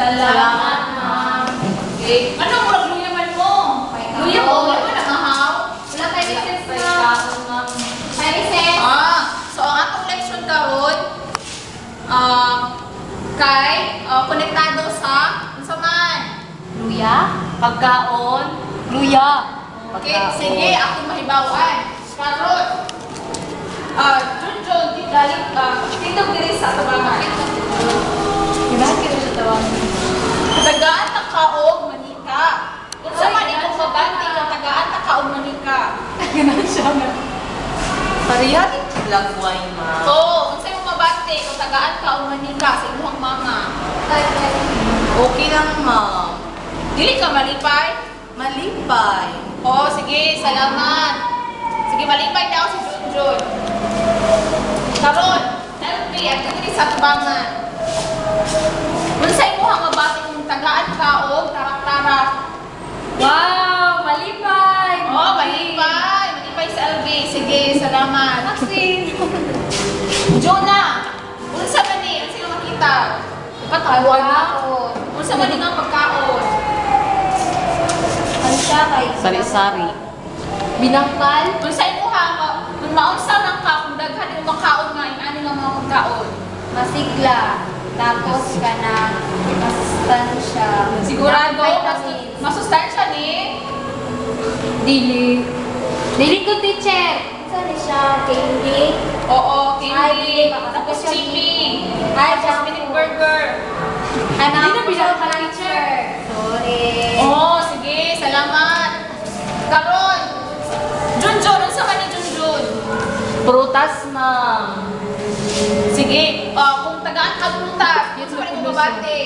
Salamat, ma'am. Okay. Ano murag luya man mo? Luya mo, wala man nakahaw. Wala tayo recess, ma'am. Tayo recess. So ang atong leksyon karon kay konektado sa unsa man? Luya. Pagkaon, luya. Okay, sige, akong mahibawan. Karon, Junjun, tindog diri sa tabangan. Bakit sa tawag? Tagaan ta kaog manika. Kung sa man imong mabanti ka tagaan ta kaog manika. Ganun siya na. Parehati lagway, ma. Oo, kung sa imong mabanti kung tagaan kaog manika sa imong mama. Okay lang, ma'am. Dili ka malipay? Malipay. Oo, sige, salamat. Sige, malipay daw si Junjun. Karon, LP, at diri sa tabangan. Kung sa imong mabati kung tagaan kaog tarak-tarak. Wow! Malipay! Oh, malipay. Malipay sa LB. Sige, salamat. Maxine! Jonah, unsa man ni? Unsa nga makita? Katawan na ako. Unsa man ni nga pagkaon? Ano siya kay? Sari-sari. Binangkal? Unsa imong kung maunsa man ka kung daghan imong makaon nga ani nga mga pagkaon? Masigla. Tapos ka na masustansya. Sigurado Vitamins. masustansya ni? Dili. Dili ko, teacher. Saan siya? Candy? Oo, Ay, candy. baka Tapos siya chippy. Ay, Tapos mini burger. Anak Hindi na ko bilang sa teacher. Sorry. Oh, sige, salamat. Karon, Junjun, unsa man ni Junjun? Prutas, ma'am. Sige, kung tagaan ka prutas, yun sa man mo babate.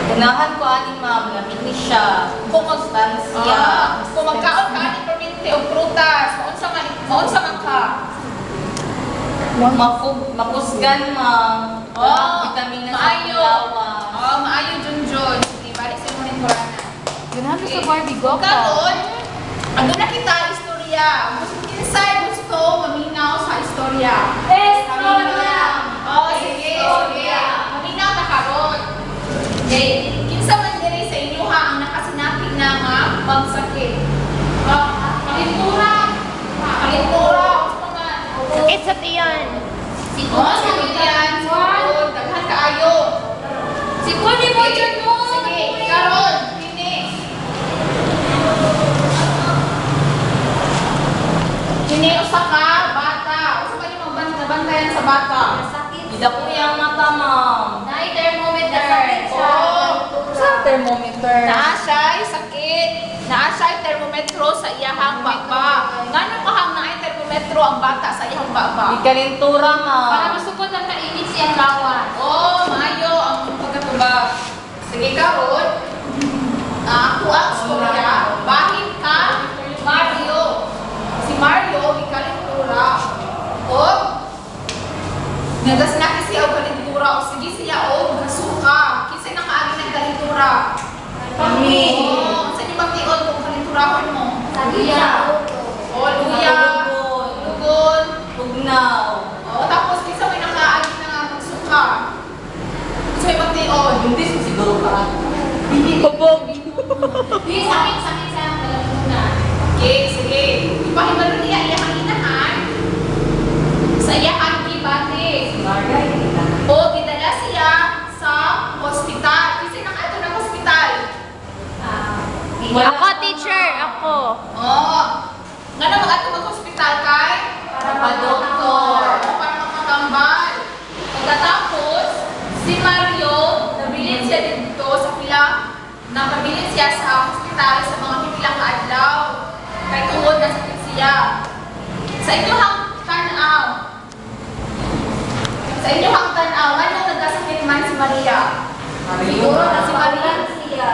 Ganahan ko ani, ma'am. Lamig ni siya. Kung Sustansya. magkaon ka ni permente og prutas, maunsa man ka? Mapusgan, ma'am. Vitamin na sa maayo. kulawa. Maayo Junjun. Sige, balik sa imong kurana. Ganahan ko sa Barbie go Karon, ando na kita istorya. Inside gusto maminaw sa istorya. Istorya! Sige, sige. Maminaw na karon. Okay, kinsa man diri sa inyo ha ang nakasinati na nga pagsakit. Kalintura. Kalintura. Sakit sa tiyan. Sa yan. Siguro, daghan kaayo. Siguro mo dyan mo. Sige, karon. Ini. Ini usa ka bata. Usa ka yung magbantayan sa bata. Sakit. Ida ko yung mata, ma'am. Nay, thermometer. Sakit siya. Sa thermometer. Naa siya'y sakit. Naa siya'y termometro sa iyahang baba. Ngano kahang naay termometro ang bata sa iyahang baba? Ikalintura, ma'am. Para masukot ang kainit siyang kawan. Maayo ang pagkatubag. Sige karon. Ako ang storya. Bahin ka, Mario. Si Mario, ikalintura. O, nagas na kasi ang kalintura. O sige siya, o, nasuka. Kasi nakaagi ng kalintura. Kami. Sa inyo magtiod kung kalinturahon mo? Luya. O, luya. Lugon. Tugnaw. O, tapos kisa may nakaagi na magsuka. Kisa may magtiod. Hindi siguro ka. Di, sakit sa kalamuna. Okay, sige. Ipahibalo niya iyang inahan. Sa iyang ibate. O, gidala siya sa hospital. Kasi nakato ng hospital. Ako, teacher. Ako. Oo. Nga na mag-ato mag-hospital kay? Doktor. Para makatambal. Pagkatapos, si Mario, nabilin siya dito sa pila, nakabilin siya sa hospital sa mga pipilang adlaw. Kay tungod na sakit siya. Sa inyong tanaw, anong nagkasakit man si Maria? Siguro na si Maria siya.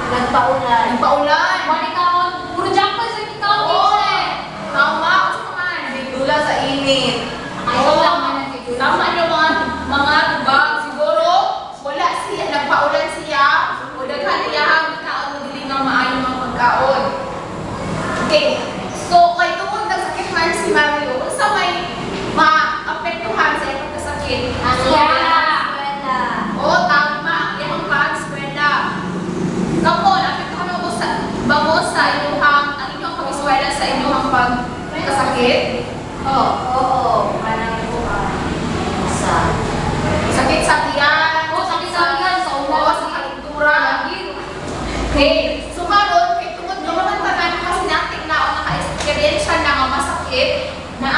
Nagpaulan. Nagpaulan. Manikawon. Puro jackpot sa ikaw, teacher. Tama, gusto man. Bigdula sa init. Ayaw lang man ang siguro. Tama yung mga tubag. Siguro, wala siya, nagpaulan siya. O daghan niya ang ikaon mo dili nga maayo mga pagkaon. Okay. So, kay tungod nagsakit man si Mario, sa may maapektuhan sa iyong kasakit. Eskwela. O, tama. inyong pagkasakit? Oo. Manang po sa Sakit sa tiyan? Oo, sakit sa tiyan, sa ulo. Oo, sa kalintura. Okay. So karon kay tungod nga man tanan kasi nating na o naka-experience na nga masakit na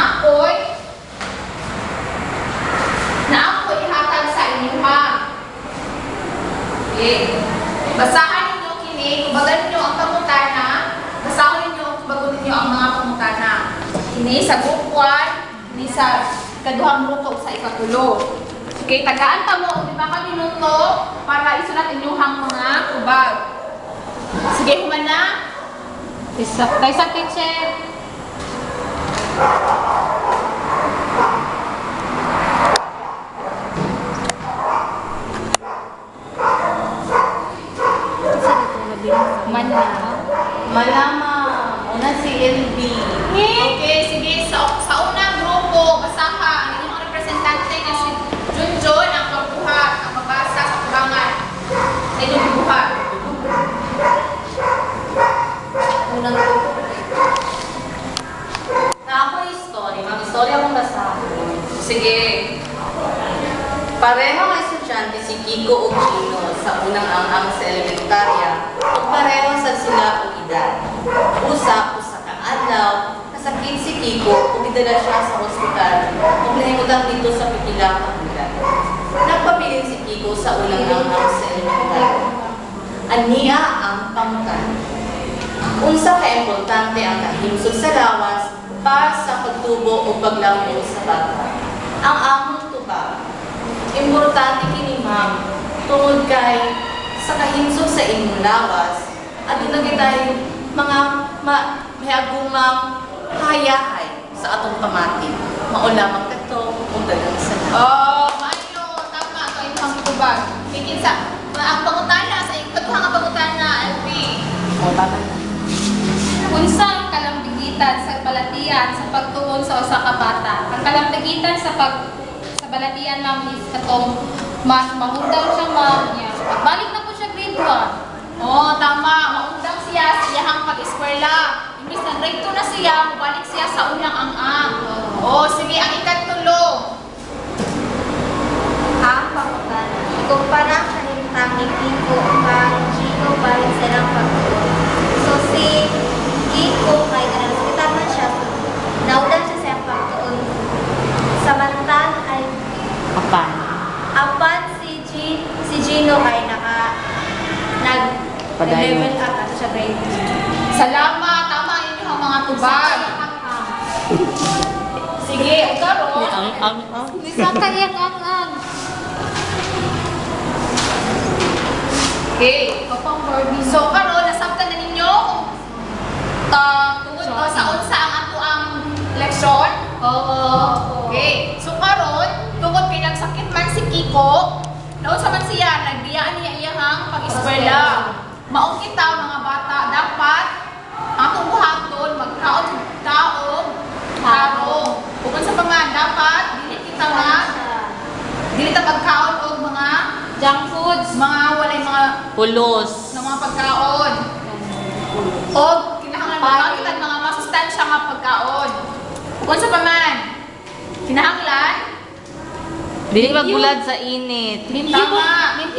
ako'y hatag sa inyo ha. Okay. Basahan ninyo kini, kubagan ninyo ang pangutana, basahon ninyo, kubagon ninyo ang mga pangutana. Kini sa group 1, kini sa ikaduhang grupo sa ikatulo. Okay, tagaan pa mo og 5 minuto para isulat inyong mga kubag. Sige, humana. Isa teacher. Malama. Una si LB. Okay, sige. Sa unang grupo, basaha ang inyong representante na si Junjun ang pagbuhat, ang magbasa sa kubangan. Sa inyong buhat. Unang grupo. Na ako story. Mag-story akong basahin. Sige. Pareho ang estudyante si Kiko o Gino sa unang ang sa elementarya o pareho sa sila o edad. Usa ka adlaw, nasakit si Kiko o gidala siya sa ospital o nahimutan dito sa pikilang kahulan. Nagpabilin si Kiko sa unang ang sa elementarya. Aniya ang pangutan. Unsa ka importante ang kahimsog sa lawas para sa pagtubo o paglamo sa bata. Ang among tubag. Importante kini ma'am, tungod kay sa kahimsog sa inyong lawas, at nagitay mga mahagumang hayahay sa atong pamatin. Maulamang kato, kung dalang sa Oh, Mario, tama ito inyong kubag. Ikinsa, ang pangutana sa ikaduhang ang pangutana, LP. O, tama na. Unsa ang kalambigitan sa balatian sa pagtuon sa usa ka bata? Ang kalambigitan sa balatian ma'am is katong mas mahundang siya ma'am niya. Pagbalik na po siya grade 1. Oh, tama. Maundang siya sa iyahang pag-eskwela. Imbis na grade 2 na siya, mabalik siya sa unang ang-ang. Oh, sige, ang ikatulo. Ang pangutana. Ikumpara sa hintang ni Kiko kang Gino balik silang pagtuon. So si Kiko kay hospital man siya. Naudan siya sa pagtuon. Samantan ay Kapan? apan si Gino ay Padayon. level up at siya grade 2. Salamat. Tama inyong mga tubag. Sige, ang karon. Isa kayang ang Okay. kapang Barbie. So, karon nasabtan na ninyo tungod ko sa unsa ang ato ang leksyon. Oo. Okay. So, karon tungod kay nagsakit man si Kiko, naunsa man siya, nagbiyaan niya iyahang pag-eskwela. Maong kita mga bata, dapat atong buhaton magkaon taog taro. Kung sa mga dapat dili ta pagkaon og mga Junk foods. mga walay mga Pulos. ng mga pagkaon. O kinahanglan magkaon mga masustansya nga pagkaon. Kung sa paman, kinahanglan Dili magbulad sa init. Hindi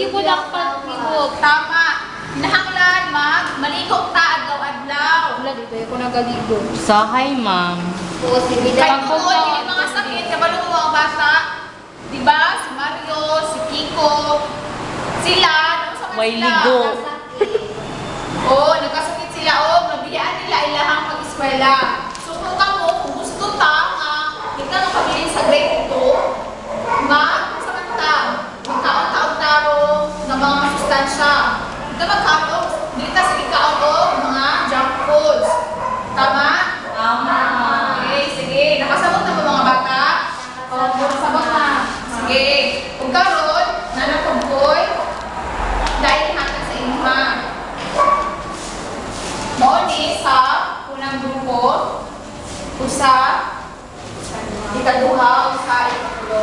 ko dapat bibog. tama. Kinahanglan maligo ta adlaw-adlaw. Wala dito ako nagaligo. Sahay, ma'am. O si Kay Bidang tungod dili mga sakit kabalo mo mga bata. Diba? Si Mario, si Kiko, sila, ano sa Way sila? ligo. Oo, nagkasakit sila o nabiyaan nila ilahang pag-eskwela. So kung kung gusto ta nga, hindi ka makabilin sa grade 2, magkaon-taon taro ng mga masustansya. Hindi ka magkaon, hindi ka silikaon o mga junk foods. Tama? Tama. Okay, sige. Nakasabot na ba mga bata? Nakasabot na. Sige. Kung karon, nanatagboy, dahil hatag sa inyo ha. Mauni sa unang grupo, usa, ikaduha, usa, ikatulo.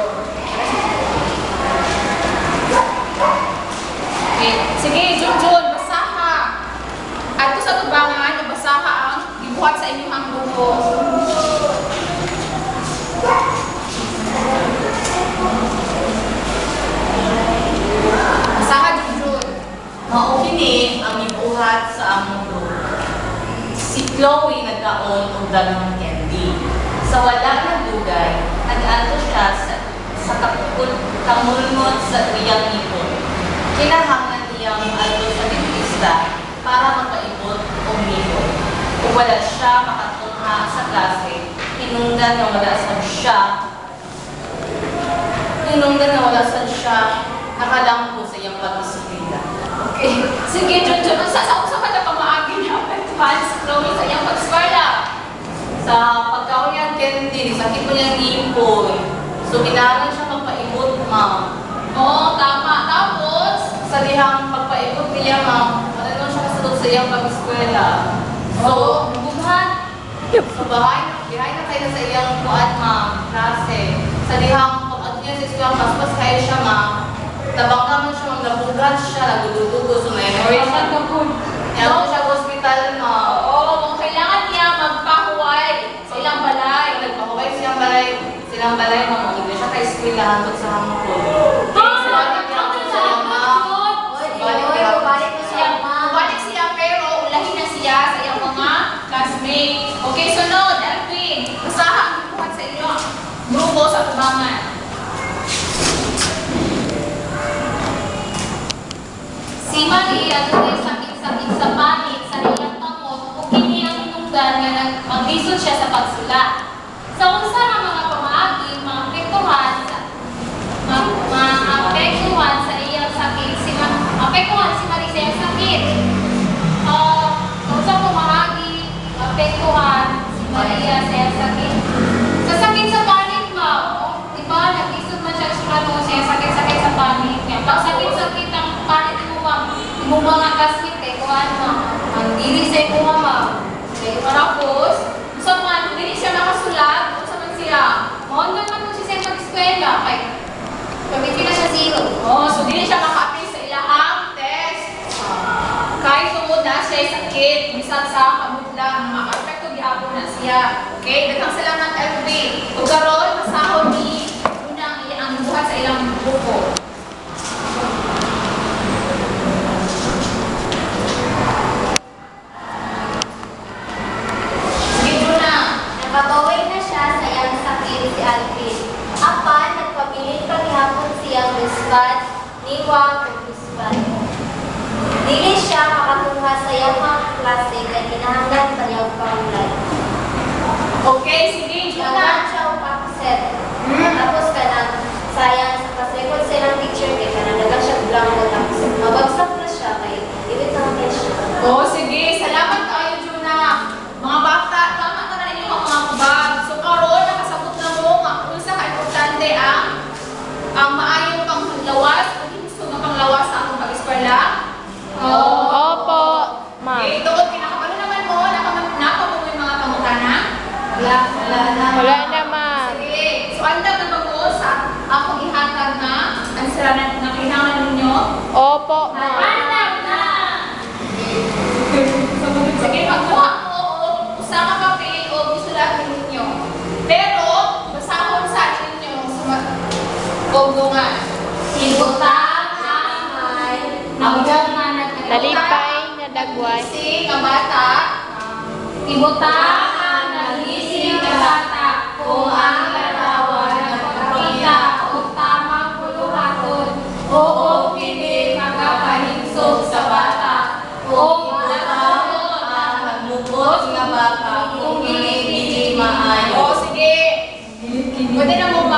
Okay. Sige, Junjun, basaha. At sa tubangan, basaha ang gibuhat sa inyong grupo. Asahan Jun. Mao kini ang gibuhat sa among group. Si Chloe nagkaon og daghang candy. Sa wala nga dugay, nag-adto siya sa kamulngot sa iyang ipon. Kinahanglan niyang adto sa dentista para makaibot og ngipon. Kung wala siya makatungha sa klase, hinungdan nga wala sad siya nakalampo sa iyang pag-disiplina. Okay. Sige, Jun. Sa ka na pamaagi niya. Fans, Chloe, sa iyang pag-eskwela. Sa pagkaon niya candy, sakit mo niyang ipon. So, kailangan siya magpaibot, ma'am. Oo, tama. Tapos, Sa dihang pagpaibot niya, ma'am, wala naman siya kasunod sa iyang pag-eskwela. So, bughan. sa bihay na kayo sa iyang kuan, ma'am, klase. Sa dihang pag-ad niya sa eskwela, paspas kayo siya, ma'am. Tabang naman siya, ma'am, nabugan siya, nagududugo, so memory siya. Yaman siya sa hospital, ma'am. Oo, kung kailangan niya magpahuway sa ilang balay. Nagpahuway silang balay, ma'am. Hindi siya ka-eskwelahan doon sa hangkod. Balik siya, pero ulahin na siya sa iyang mga classmates. Okay, sunod, Alvin. Usaha, buhat sa inyo. Grupo sa tubangan. Si Maria doon sakit-sakit sa panit sa iyang kamot ug kini ang hinungdan nga maglisod siya sa pagsulat. Sa unsa nga mga pamaagi, mga apektuhan sa iyang sakit apektuhan si Maria sa iyang sakit. Unsa pamaagi apektuhan si Maria sa iyang sakit. Sa sakit sa panit ma'am, di ba naglisod man siya sulat sa iyang sakit-sakit sa panit. Pag sakit-sakit ang panit mo mga kasmit kay kuan ma'am. Ang dili sa kuha ma'am. Kay parapos, sa man dili siya nakasulat, unsa man siya. Mo na man siya sa pag-eskwela kay pamiti na siya zero. Oh, so dili siya maka-appeal sa ilahang test. Kahit tungod na siya ay sakit, bisan sa kamutlang, maka-apekto gihapon na siya. Okay, daghang salamat LB. Ug karon masahon ni unang ang buhat sa ilang grupo. Nakatawid na siya sa iyang sakit si Alvin. Apan, nagpabilin paghihapon siyang luspat, niwang ug luspat. Dili siya makatungha sa iyang mga klase kay kinahanglan pa niya og pahulay. Okay, sige, Siya Juna. siya og pakset. Tapos kanang sayang sa pasrecord sa ilang teacher kay kanang dagan siya og blanco tapos mabagsak na siya kay ibit na siya. Oh, sige, salamat kayo, Juna. Mga bata, tama ka na ninyo ang mga kabag. So, karon nakasabot na mo nga kung sa ka-importante ang maayong panglawas, ang gusto ng panglawas sa atong pag-eskwela. Opo, ma'am. Okay, tungkol kinakabalo naman mo, nakapamoy yung mga pangutana. Wala na, ma'am. Sige, so anda na ba mo sa akong ihatag na answeranan na kailangan ninyo? Opo, ma'am. Handang na! Sige, magkuha mo o usa ka papel o isulatin ninyo. Pero, basahon sa inyo sa gugtungan. Ibutang ay nabong nga Nalipay na dagway. Ising ang bata. Ibutang ang nagising na bata kung ang larawan nagpakita o tamang puluhaton o kini magapahinsog sa bata o Ibutang ang nagmubot nga bata kung hindi maayo. O sige, pwede na mo ba